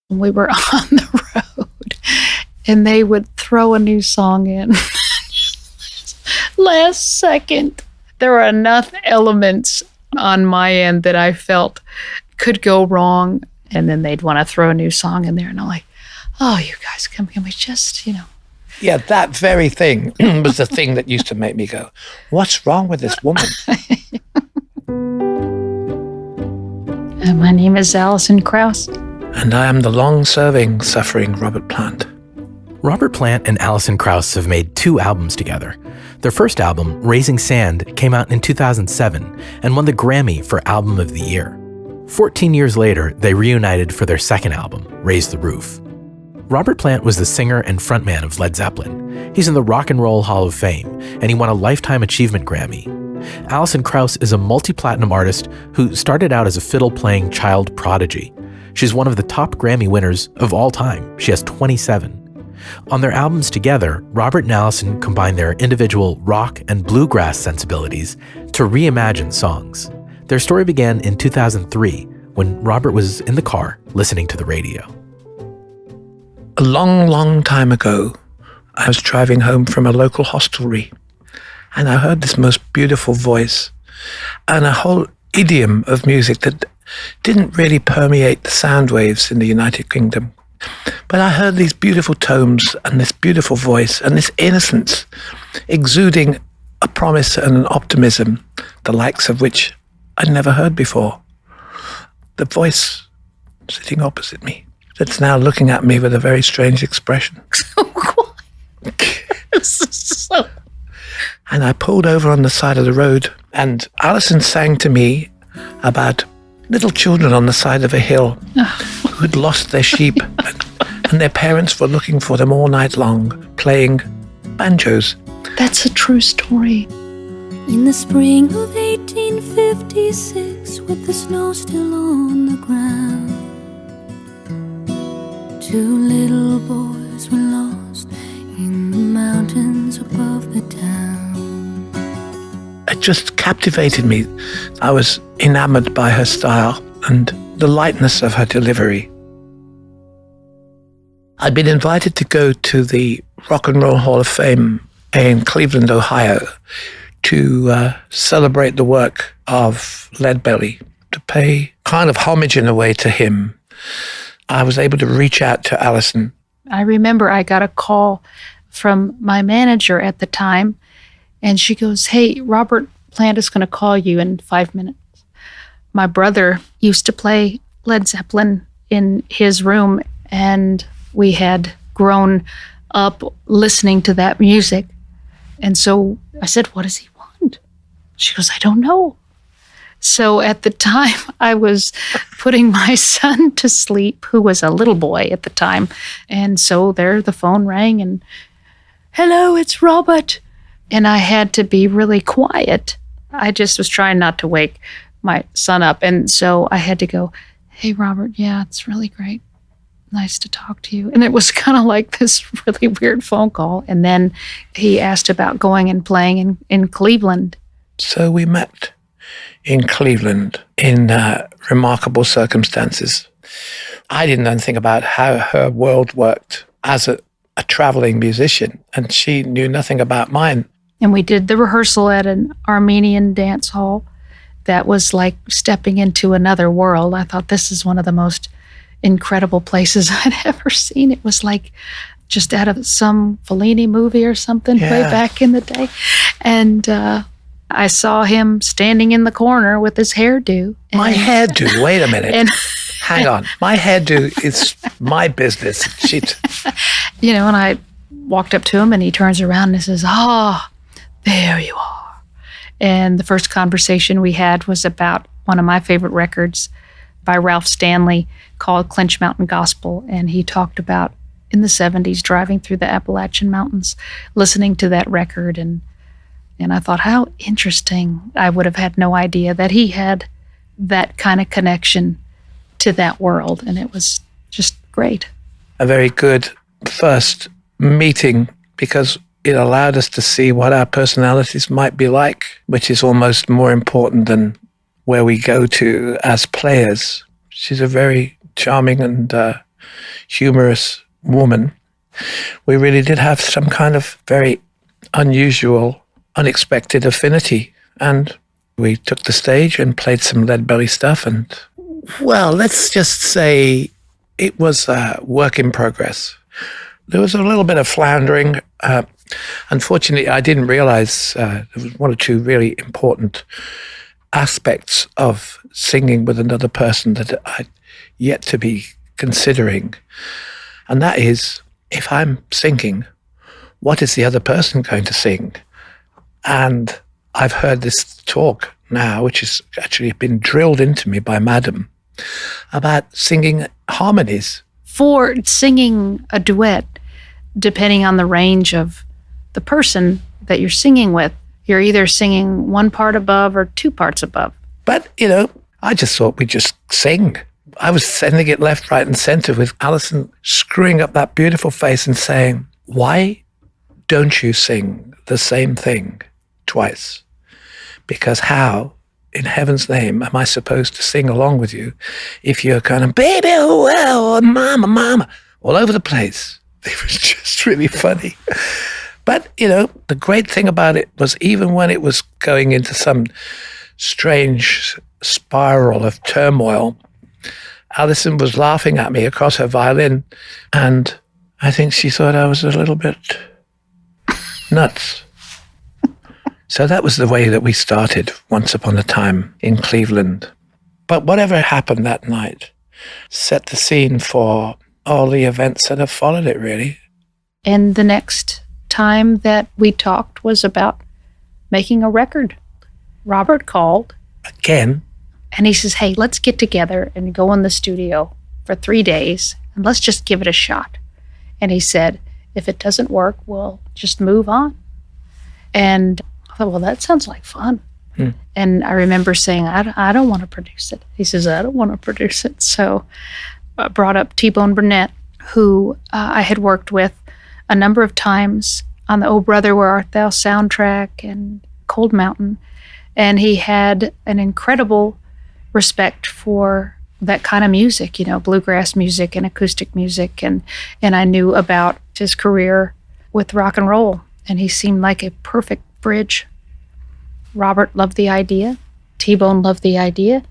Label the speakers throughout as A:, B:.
A: We were on the road and they would throw a new song in. Last second. There were enough elements on my end that I felt could go wrong. And then they'd want to throw a new song in there. And I'm like, oh, you guys, can we just,
B: Yeah, that very thing was the thing that used to make me go, what's wrong with this woman?
A: My name is Alison Krauss.
B: And I am the long-serving, suffering Robert Plant.
C: Robert Plant and Alison Krauss have made 2 albums together. Their first album, Raising Sand, came out in 2007 and won the Grammy for Album of the Year. 14 years later, they reunited for their second album, Raise the Roof. Robert Plant was the singer and frontman of Led Zeppelin. He's in the Rock and Roll Hall of Fame, and he won a Lifetime Achievement Grammy. Alison Krauss is a multi-platinum artist who started out as a fiddle-playing child prodigy. She's one of the top Grammy winners of all time. She has 27. On their albums together, Robert and Alison combined their individual rock and bluegrass sensibilities to reimagine songs. Their story began in 2003 when Robert was in the car listening to the radio.
B: A long, long time ago, I was driving home from a local hostelry and I heard this most beautiful voice and a whole idiom of music that didn't really permeate the sound waves in the United Kingdom. But I heard these beautiful tones and this beautiful voice and this innocence exuding a promise and an optimism, the likes of which I'd never heard before. The voice sitting opposite me that's now looking at me with a very strange expression. And I pulled over on the side of the road and Alison sang to me about little children on the side of a hill who had lost their sheep and their parents were looking for them all night long, playing banjos.
A: That's a true story.
D: In the spring of 1856, with the snow still on the ground, 2 little boys were lost in the mountains above the town.
B: It just captivated me. I was enamored by her style and the lightness of her delivery. I'd been invited to go to the Rock and Roll Hall of Fame in Cleveland, Ohio, to celebrate the work of Leadbelly, to pay kind of homage in a way to him. I was able to reach out to Alison.
A: I remember I got a call from my manager at the time, and she goes, hey, Robert Plant is going to call you in 5 minutes. My brother used to play Led Zeppelin in his room, and we had grown up listening to that music. And so I said, what does he want? She goes, I don't know. So at the time, I was putting my son to sleep, who was a little boy at the time. And so there the phone rang and, hello, it's Robert. And I had to be really quiet. I just was trying not to wake my son up. And so I had to go, hey, Robert, yeah, it's really great. Nice to talk to you. And it was kind of like this really weird phone call. And then he asked about going and playing in Cleveland.
B: So we met in Cleveland in remarkable circumstances. I didn't know anything about how her world worked as a traveling musician, and she knew nothing about mine.
A: And we did the rehearsal at an Armenian dance hall that was like stepping into another world. I thought this is one of the most incredible places I'd ever seen. It was like just out of some Fellini movie or something way back in the day. And I saw him standing in the corner with his hairdo.
B: My hairdo? Wait a minute. Hang on. My hairdo is my business. Shit.
A: You know, and I walked up to him and he turns around and he says, there you are. And the first conversation we had was about one of my favorite records by Ralph Stanley called Clinch Mountain Gospel. And he talked about in the 70s driving through the Appalachian Mountains, listening to that record. And I thought, how interesting. I would have had no idea that he had that kind of connection to that world. And it was just great.
B: A very good first meeting because it allowed us to see what our personalities might be like, which is almost more important than where we go to as players. She's a very charming and humorous woman, we really did have some kind of very unusual, unexpected affinity. And we took the stage and played some Leadbelly stuff. And, well, let's just say it was a work in progress. There was a little bit of floundering. Unfortunately, I didn't realize there was one or two really important aspects of singing with another person that I'd yet to be considering. And that is, if I'm singing, what is the other person going to sing? And I've heard this talk now, which has actually been drilled into me by Madam, about singing harmonies.
A: For singing a duet, depending on the range of the person that you're singing with, you're either singing one part above or two parts above.
B: But, I just thought we'd just sing. I was sending it left, right, and center with Alison screwing up that beautiful face and saying, why don't you sing the same thing twice? Because how, in heaven's name, am I supposed to sing along with you if you're kind of, baby, oh, mama, mama, all over the place? It was just really funny. But, the great thing about it was even when it was going into some strange spiral of turmoil, Alison was laughing at me across her violin, and I think she thought I was a little bit nuts. So that was the way that we started once upon a time in Cleveland. But whatever happened that night set the scene for all the events that have followed it, really.
A: And the next time that we talked was about making a record. Robert called.
B: Again.
A: And he says, hey, let's get together and go in the studio for 3 days and let's just give it a shot. And he said, if it doesn't work, we'll just move on. And I thought, well, that sounds like fun. And I remember saying, I don't want to produce it. He says, I don't want to produce it. So I brought up T-Bone Burnett, who I had worked with a number of times on the Oh Brother, Where Art Thou soundtrack and Cold Mountain. And he had an incredible respect for that kind of music, bluegrass music and acoustic music. And I knew about his career with rock and roll. And he seemed like a perfect bridge. Robert loved the idea. T-Bone loved the idea.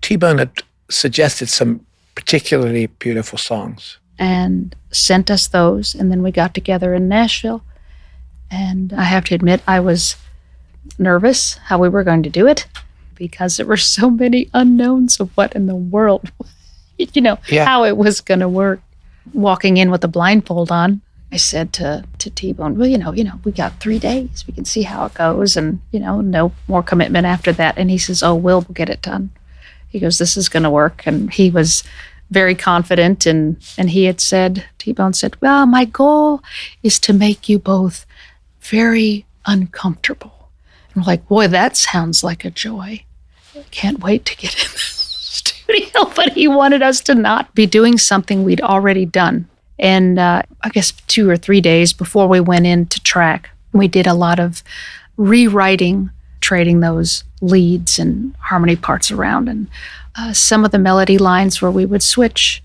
B: T-Bone had suggested some particularly beautiful songs.
A: And sent us those. And then we got together in Nashville. And I have to admit, I was nervous how we were going to do it because there were so many unknowns of what in the world, how it was going to work. Walking in with a blindfold on, I said to T-Bone, well, we got 3 days. We can see how it goes and, no more commitment after that. And he says, oh, we'll get it done. He goes, this is going to work. And he was very confident. And he had said, T-Bone said, well, my goal is to make you both very uncomfortable. And we're like, boy, that sounds like a joy. I can't wait to get in the studio. But he wanted us to not be doing something we'd already done. And I guess 2 or 3 days before we went into track, we did a lot of rewriting, trading those leads and harmony parts around. And some of the melody lines where we would switch,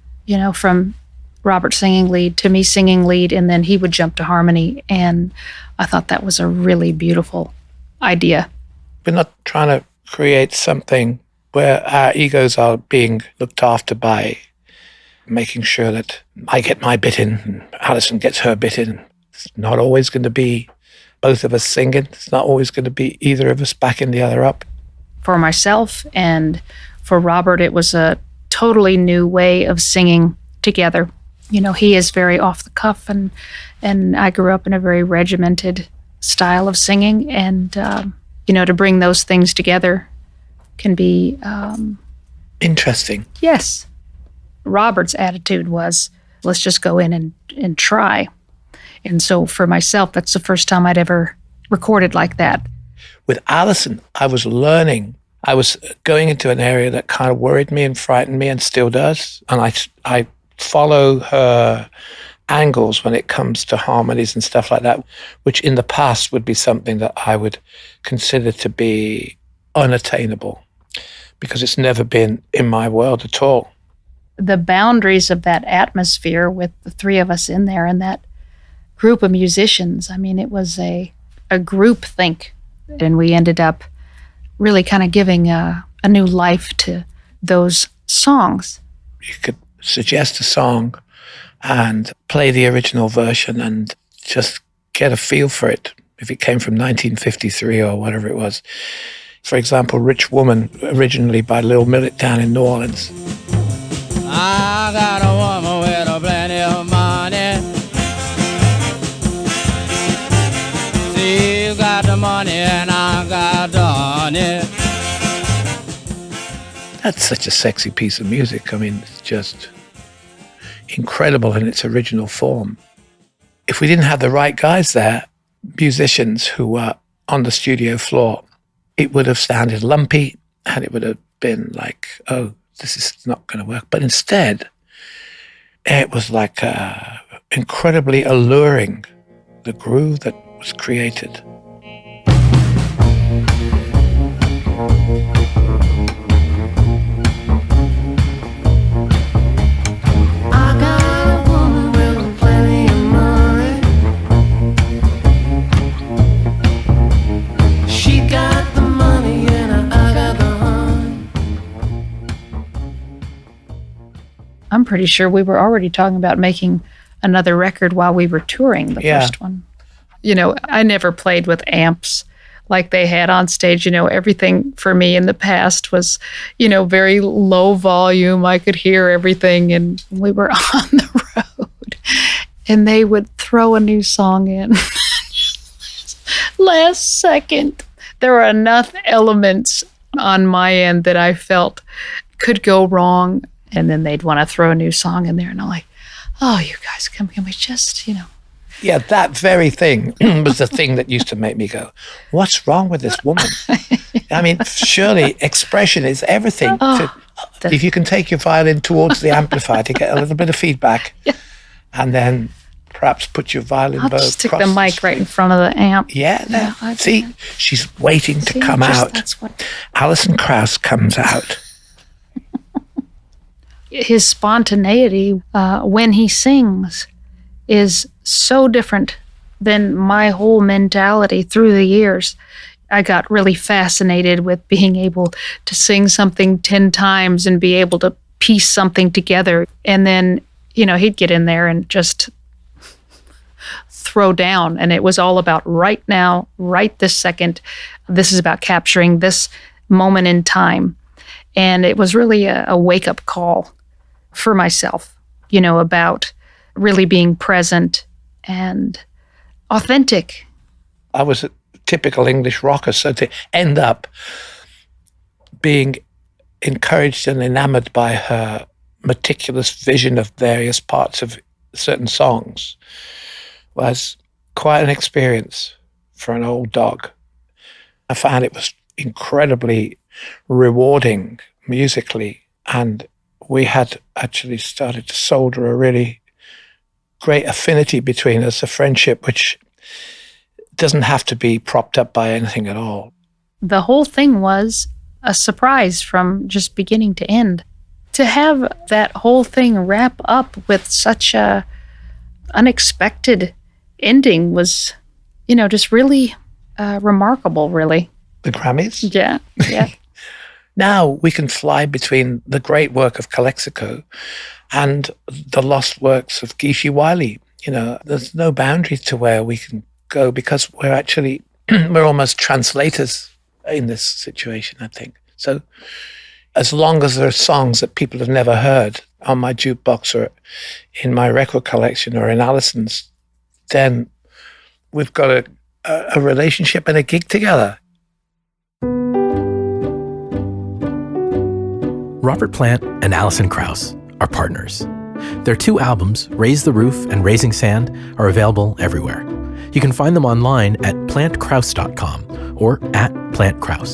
A: from Robert singing lead to me singing lead, and then he would jump to harmony. And I thought that was a really beautiful idea.
B: We're not trying to create something where our egos are being looked after by making sure that I get my bit in and Alison gets her bit in. It's not always going to be both of us singing. It's not always going to be either of us backing the other up.
A: For myself and for Robert, it was a totally new way of singing together. He is very off the cuff, and I grew up in a very regimented style of singing. And, to bring those things together can be...
B: interesting.
A: Yes. Robert's attitude was, let's just go in and try. And so for myself, that's the first time I'd ever recorded like that.
B: With Alison, I was learning. I was going into an area that kind of worried me and frightened me and still does. And I follow her angles when it comes to harmonies and stuff like that, which in the past would be something that I would consider to be unattainable because it's never been in my world at all.
A: the boundaries of that atmosphere with the three of us in there and that group of musicians. I mean, it was a group think, and we ended up really kind of giving a new life to those songs.
B: You could suggest a song and play the original version and just get a feel for it, if it came from 1953 or whatever it was. For example, Rich Woman, originally by Lil Millet down in New Orleans.
E: I got a woman with a plenty of money. She's got the money and I got the honey.
B: That's such a sexy piece of music. I mean, it's just incredible in its original form. If we didn't have the right guys there, musicians who were on the studio floor, it would have sounded lumpy and it would have been like, oh, this is not going to work. But instead, it was like incredibly alluring, the groove that was created.
A: I'm pretty sure we were already talking about making another record while we were touring the first one. You know, I never played with amps like they had on stage. You know, everything for me in the past was, you know, very low volume. I could hear everything, and we were on the road and they would throw a new song in. Last second. There were enough elements on my end that I felt could go wrong. And then they'd want to throw a new song in there. And I'm like, oh, you guys, can we just, you know.
B: Yeah, that very thing was the thing that used to make me go, what's wrong with this woman? I mean, surely expression is everything. If you can take your violin towards the amplifier to get a little bit of feedback, and then perhaps put your violin bow
A: just stick the mic right in front of the amp.
B: Yeah, see, she's waiting to come out.
A: That's what.
B: Alison Krauss comes out.
A: His spontaneity when he sings is so different than my whole mentality through the years. I got really fascinated with being able to sing something 10 times and be able to piece something together. And then, you know, he'd get in there and just throw down. And it was all about right now, right this second. This is about capturing this moment in time. And it was really a wake-up call for myself, you know, about really being present and authentic.
B: I was a typical English rocker, so to end up being encouraged and enamored by her meticulous vision of various parts of certain songs was quite an experience for an old dog. I found it was incredibly rewarding musically, and we had actually started to solder a really great affinity between us, a friendship which doesn't have to be propped up by anything at all.
A: The whole thing was a surprise from just beginning to end. To have that whole thing wrap up with such a unexpected ending was, you know, just really remarkable, really.
B: The Grammys?
A: Yeah.
B: Now we can fly between the great work of Calexico and the lost works of Geeshie Wiley. You know, there's no boundary to where we can go because we're actually, we're almost translators in this situation, I think. So as long as there are songs that people have never heard on my jukebox or in my record collection or in Alison's, then we've got a relationship and a gig together.
C: Robert Plant and Alison Krauss are partners. Their 2 albums, Raise the Roof and Raising Sand, are available everywhere. You can find them online at plantkrauss.com or at plantkrauss.